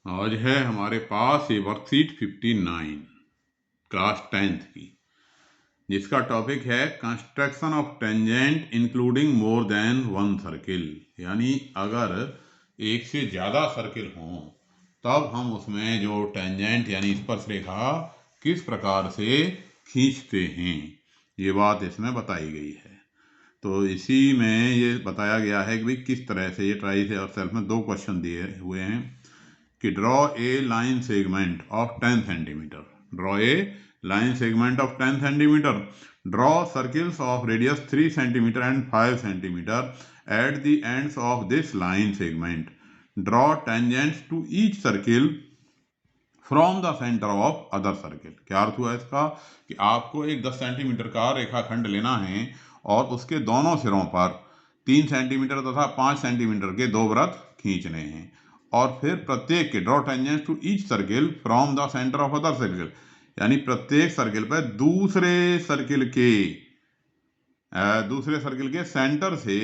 आज है हमारे पास ये वर्कशीट 59 क्लास 10th की, जिसका टॉपिक है construction of tangent including more than one circle. यानी अगर एक से ज़्यादा सर्किल हों तब हम उसमें जो टेंजेंट यानी स्पर्शरेखा किस प्रकार से खींचते हैं, ये बात इसमें बताई गई है। तो इसी में ये बताया गया है कि भाई किस तरह से ये ट्राई से और सेल्फ में दो क्वेश्चन दिए हुए हैं कि draw a line segment of 10 centimetre, draw a line segment of 10 centimetre, draw circles of radius 3 centimetre and 5 centimetre at the ends of this line segment, draw tangents to each circle from the centre of other circle. क्या अर्थ हुआ इसका कि आपको एक 10 centimetre का रेखाखंड लेना है और उसके दोनों सिरों पर 3 सेंटीमीटर तथा 5 सेंटीमीटर के दो वृत्त खींचने हैं और फिर प्रत्येक के draw tangents to each circle from the centre of other circle, यानी प्रत्येक सर्किल पर दूसरे सर्किल के सेंटर से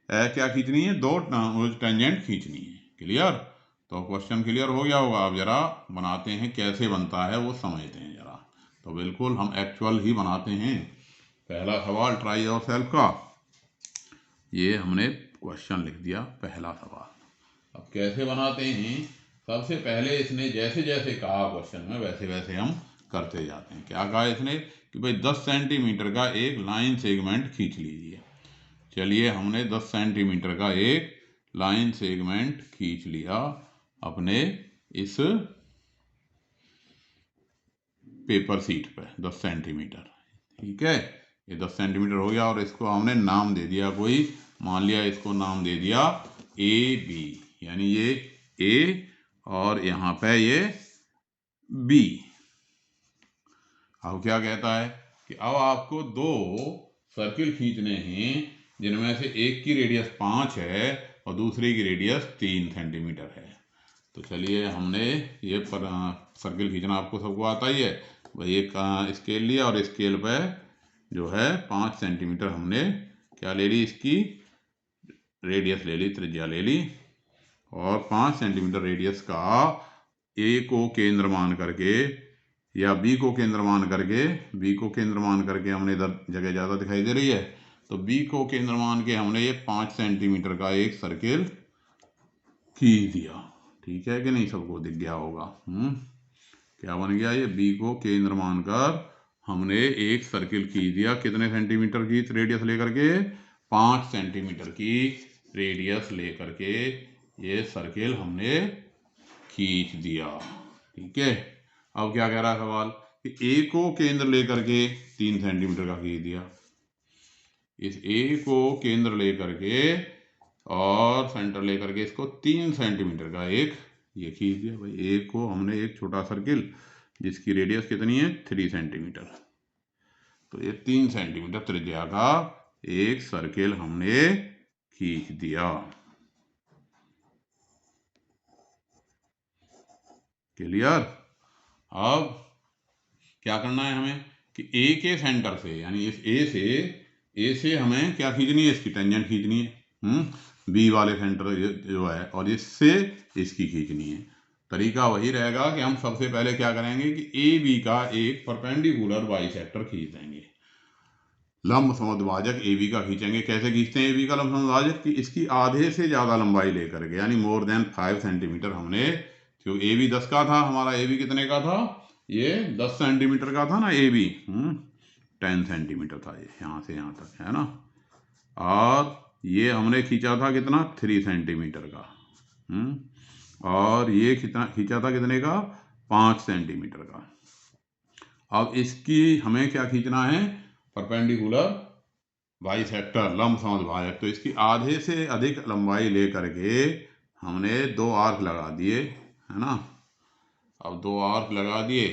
क्या खींचनी है, दो टेंजेंट खींचनी है। क्लियर? तो क्वेश्चन क्लियर हो गया होगा। अब जरा बनाते हैं, कैसे बनता है वो समझते हैं जरा। तो बिल्कुल हम एक्चुअल ही बनाते हैं। पहला सवाल ट्राई योर सेल्फ का, ये हमने क्वेश्चन लिख दिया पहला सवाल। अब कैसे बनाते हैं, सबसे पहले इसने जैसे जैसे कहा क्वेश्चन में वैसे वैसे हम करते जाते हैं। क्या कहा इसने कि भाई 10 सेंटीमीटर का एक लाइन सेगमेंट खींच लीजिए। चलिए, हमने 10 सेंटीमीटर का एक लाइन सेगमेंट खींच लिया अपने इस पेपर शीट पर 10 सेंटीमीटर। ठीक है, ये 10 सेंटीमीटर हो गया और इसको हमने नाम दे दिया कोई, मान लिया इसको नाम दे दिया ए बी, यानी ये ए और यहाँ पे ये बी। अब क्या कहता है कि अब आपको दो सर्किल खींचने हैं जिनमें से एक की रेडियस 5 है और दूसरे की रेडियस 3 सेंटीमीटर है। तो चलिए, हमने ये सर्किल खींचना आपको सबको आता ही है भाई। एक स्केल लिया और स्केल पे जो है 5 सेंटीमीटर हमने क्या ले ली, इसकी रेडियस ले ली, त्रिज्या ले ली, और 5 सेंटीमीटर रेडियस का ए को केंद्र मान करके या बी को केंद्र मान करके हमने इधर जगह ज़्यादा दिखाई दे रही है तो बी को केंद्र मान के हमने ये 5 सेंटीमीटर का एक सर्किल खींच दिया। ठीक है कि नहीं, सबको दिख गया होगा। क्या बन गया, ये बी को केंद्र मानकर हमने एक सर्किल खींच दिया। कितने सेंटीमीटर की रेडियस लेकर के, 5 सेंटीमीटर की रेडियस लेकर के ये सर्किल हमने खींच दिया। ठीक है, अब क्या कह रहा है सवाल कि ए को केंद्र लेकर के 3 सेंटीमीटर का खींच दिया। इस ए को केंद्र लेकर के और सेंटर लेकर के इसको 3 सेंटीमीटर का एक ये खींच दिया। भाई ए को हमने एक छोटा सर्किल जिसकी रेडियस कितनी है, 3 सेंटीमीटर, तो ये 3 सेंटीमीटर त्रिज्या का एक सर्किल हमने खींच दिया। क्लियर? अब क्या करना है हमें कि ए के सेंटर से, यानी इस ए से हमें क्या खींचनी है, इसकी टेंजेंट खींचनी है बी वाले सेंटर जो है, और इससे इसकी खींचनी है। तरीका वही रहेगा कि हम सबसे पहले क्या करेंगे कि ए बी का एक परपेंडिकुलर बाइसेक्टर खींच देंगे, लंब समद्विभाजक ए बी का खींचेंगे। कैसे खींचते हैं ए बी का लंब समद्विभाजक कि इसकी आधे से ज़्यादा लंबाई लेकर के, यानी मोर देन 5 सेंटीमीटर हमने, क्योंकि ए बी 10 का था, हमारा ए बी कितने का था, ये 10 सेंटीमीटर का था ना ए बी, 10 सेंटीमीटर था ये, यहाँ से यहाँ तक है ना। और ये हमने खींचा था कितना, 3 सेंटीमीटर का, और ये कितना खींचा था, कितने का, 5 सेंटीमीटर का। अब इसकी हमें क्या खींचना है, परपेंडिकुलर बाइसेक्टर, लंब समद्विभाजक। तो इसकी आधे से अधिक लंबाई लेकर के हमने 2 आर्क लगा दिए, है ना। अब 2 आर्क लगा दिए,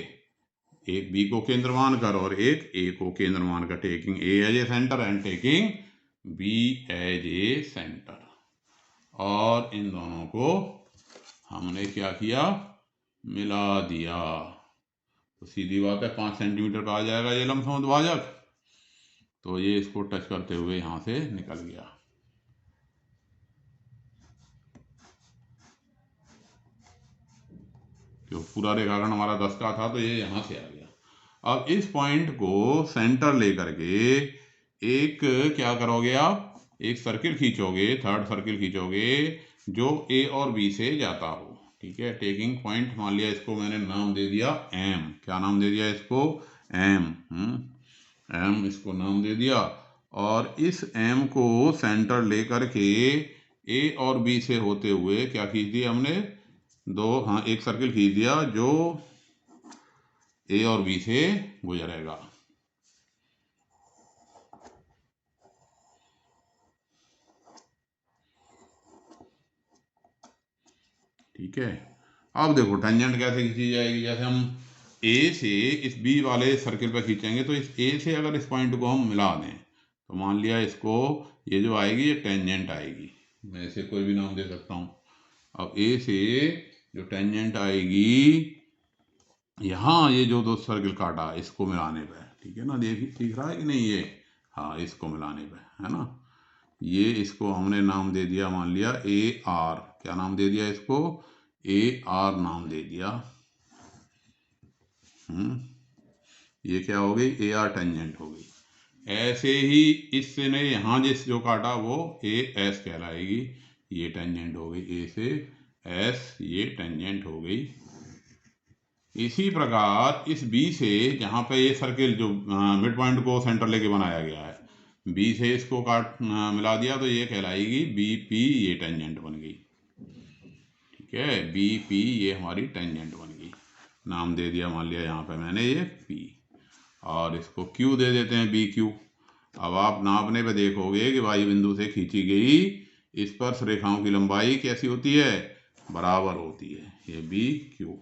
एक बी को केंद्र मानकर और एक ए को केंद्र मानकर, taking A as a centre and taking B as a centre, और इन दोनों को हमने क्या किया, मिला दिया। तो सीधी बात है 5 सेंटीमीटर का आ जाएगा ये लंब समद्विभाजक। तो ये इसको टच करते हुए यहाँ से निकल गया। जो पूरा रेखाखंड हमारा 10 का था तो ये यहाँ से आ गया। अब इस पॉइंट को सेंटर लेकर के एक क्या करोगे आप, एक सर्किल खींचोगे, थर्ड सर्किल खींचोगे जो ए और बी से जाता हो। ठीक है, टेकिंग पॉइंट मान लिया, इसको मैंने नाम दे दिया एम। क्या नाम दे दिया इसको, एम। एम इसको नाम दे दिया। और इस एम को सेंटर लेकर के ए और बी से होते हुए क्या खींच दिया हमने, एक सर्किल खींच दिया जो ए और बी से गुजरेगा। ठीक है, अब देखो टेंजेंट कैसे खींची जाएगी, जैसे हम ए से इस बी वाले सर्किल पर खींचेंगे तो इस ए से अगर इस पॉइंट को हम मिला दें तो मान लिया इसको, ये जो आएगी ये टेंजेंट आएगी, मैं इसे कोई भी नाम दे सकता हूँ। अब ए से जो टेंजेंट आएगी यहाँ, ये जो दो सर्किल काटा इसको मिलाने पे, ठीक है ना, दिख रहा है कि नहीं ये, हाँ इसको मिलाने पे, है ना, ये इसको हमने नाम दे दिया, मान लिया ए आर। क्या नाम दे दिया इसको, ए आर नाम दे दिया। ये क्या हो गई, ए आर टेंजेंट हो गई। ऐसे ही इसने यहाँ जिस जो काटा वो ए एस कहलाएगी, ये टेंजेंट हो गई ए से एस, ये टेंजेंट हो गई। इसी प्रकार इस बी से जहाँ पे ये सर्किल जो मिड पॉइंट को सेंटर लेके बनाया गया है, बी से इसको मिला दिया तो ये कहलाएगी बी पी, ये टेंजेंट बन गई। ठीक है, बी पी ये हमारी टेंजेंट बन गई, नाम दे दिया मान लिया यहाँ पे मैंने ये पी, और इसको क्यू दे देते हैं बी क्यू। अब आप नापने पे देखोगे कि वाई बिंदु से खींची गई स्पर्श रेखाओं की लंबाई कैसी होती है, बराबर होती है, ये बी क्यू।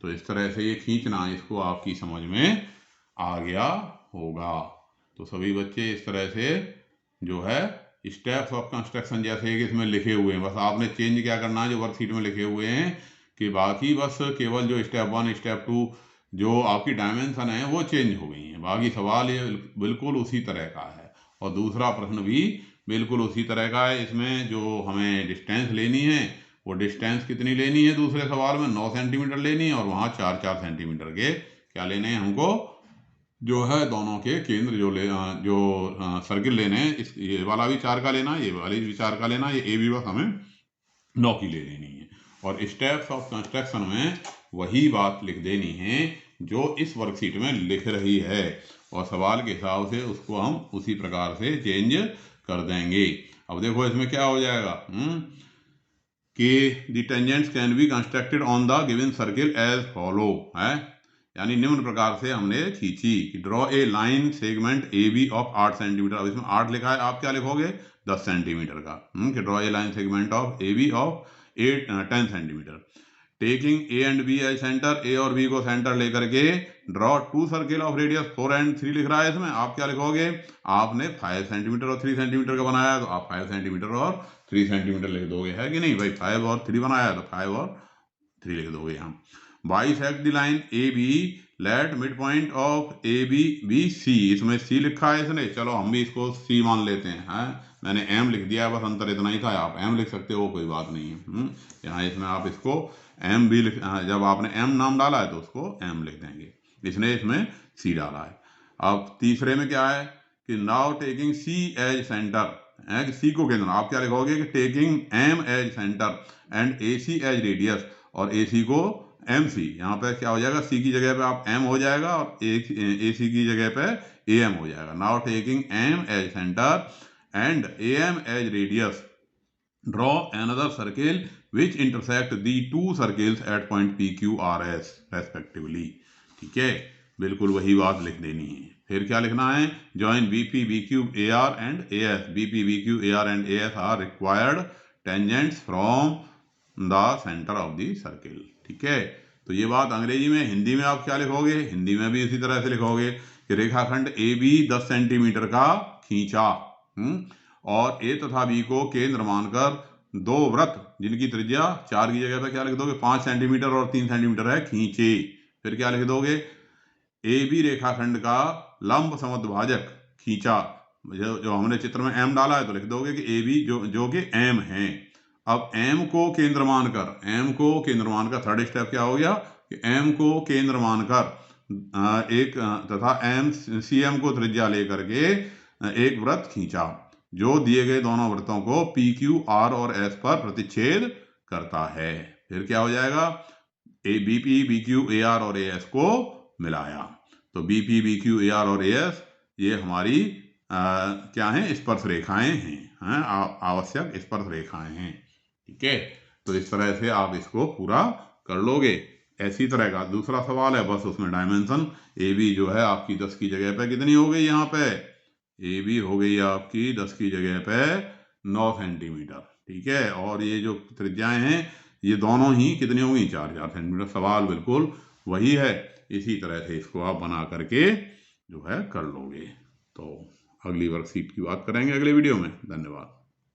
तो इस तरह से ये खींचना, इसको आपकी समझ में आ गया होगा। तो सभी बच्चे इस तरह से जो है स्टेप्स ऑफ कंस्ट्रक्शन जैसे कि इसमें लिखे हुए हैं, बस आपने चेंज क्या करना है, जो वर्कशीट में लिखे हुए हैं कि बाकी बस केवल जो स्टेप 1 स्टेप 2 जो आपकी डायमेंशन है वो चेंज हो गई हैं, बाकी सवाल ये बिल्कुल उसी तरह का है। और दूसरा प्रश्न भी बिल्कुल उसी तरह का है। इसमें जो हमें डिस्टेंस लेनी है वो डिस्टेंस कितनी लेनी है, दूसरे सवाल में 9 सेंटीमीटर लेनी है, और वहाँ 4-4 सेंटीमीटर के क्या लेने हैं हमको, जो है दोनों के केंद्र जो सर्किल लेने हैं, इस ये वाला भी 4 का लेना, ये वाली भी 4 का लेना, ये ए बी बस हमें 9 की ले लेनी है। और स्टेप्स ऑफ कंस्ट्रक्शन में वही बात लिख देनी है जो इस वर्कशीट में लिख रही है, और सवाल के हिसाब से उसको हम उसी प्रकार से चेंज कर देंगे। अब देखो इसमें क्या हो जाएगा कि the tangents can be constructed on the given circle as follow है, यानी निम्न प्रकार से हमने खींची कि draw a line segment A B of 8 centimetre. अब इसमें 8 लिखा है, आप क्या लिखोगे 10 सेंटीमीटर का, कि draw a line segment of A B of 10 centimetre, taking A and B as centre, A और बी को सेंटर लेकर के draw 2 circle of radius 4 and 3 लिख रहा है इसमें, आप क्या लिखोगे, आपने 5 सेंटीमीटर और 3 सेंटीमीटर का बनाया है तो आप 5 सेंटीमीटर और 3 सेंटीमीटर लिख दोगे, है कि नहीं भाई, 5 और 3 बनाया है तो 5 और 3 लिख दोगे यहाँ। Bisect the line A B, let mid point of A B B C, इसमें सी लिखा है इसने, चलो हम भी इसको सी मान लेते हैं, मैंने एम लिख दिया है, बस अंतर इतना ही था, आप एम लिख सकते हो, कोई बात नहीं है। यहाँ इसमें आप इसको एम भी जब आपने एम नाम डाला है तो उसको एम लिख देंगे, इसने इसमें सी डाला है। अब तीसरे में क्या है कि now taking C as centre, C को केंद्र, आप क्या लिखोगे कि taking M as centre and A C as radius, और ए सी को एम सी, यहाँ पे क्या हो जाएगा, सी की जगह पे आप एम हो जाएगा और ए सी की जगह पे ए एम हो जाएगा। Now taking M as centre and A M as radius, draw another circle which intersect the two circles at point P Q R S respectively। ठीक है, बिल्कुल वही बात लिख देनी है। फिर क्या लिखना है, join BP BQ AR and AS, BP BQ AR and AS are required tangents from the center of the circle। ठीक है, तो ये बात अंग्रेजी में। हिंदी में आप क्या लिखोगे, हिंदी में भी इसी तरह से लिखोगे कि रेखाखंड ए बी 10 सेंटीमीटर का खींचा, और ए तथा बी को केंद्र मानकर दो वृत्त जिनकी त्रिज्या 4 की जगह पर क्या लिख दोगे 5 सेंटीमीटर और 3 सेंटीमीटर है खींचे। फिर क्या लिख दोगे, ए बी रेखाखंड का लंब समद्विभाजक खींचा, जो हमने चित्र में एम डाला है तो लिख दोगे कि ए बी जो कि एम है, अब m को केंद्र मानकर थर्ड स्टेप क्या हो गया कि m को केंद्र मानकर तथा cm को त्रिज्या लेकर के एक वृत्त खींचा जो दिए गए दोनों वृत्तों को PQ R और S पर प्रतिच्छेद करता है। फिर क्या हो जाएगा, BP BQ AR और AS को मिलाया तो BP BQ AR और AS ये हमारी क्या है, स्पर्श रेखाएं हैं, आवश्यक स्पर्श रेखाएं हैं। ठीक है, तो इस तरह से आप इसको पूरा कर लोगे। ऐसी तरह का दूसरा सवाल है, बस उसमें डायमेंशन AB जो है आपकी 10 की जगह पे कितनी हो गई, यहाँ पे AB हो गई आपकी 10 की जगह पे 9 सेंटीमीटर। ठीक है, और ये जो त्रिज्याएं हैं ये दोनों ही कितनी होंगी, 4-4 सेंटीमीटर। सवाल बिल्कुल वही है, इसी तरह से इसको आप बना करके जो है कर लोगे। तो अगली वर्कशीट की बात करेंगे अगले वीडियो में। धन्यवाद।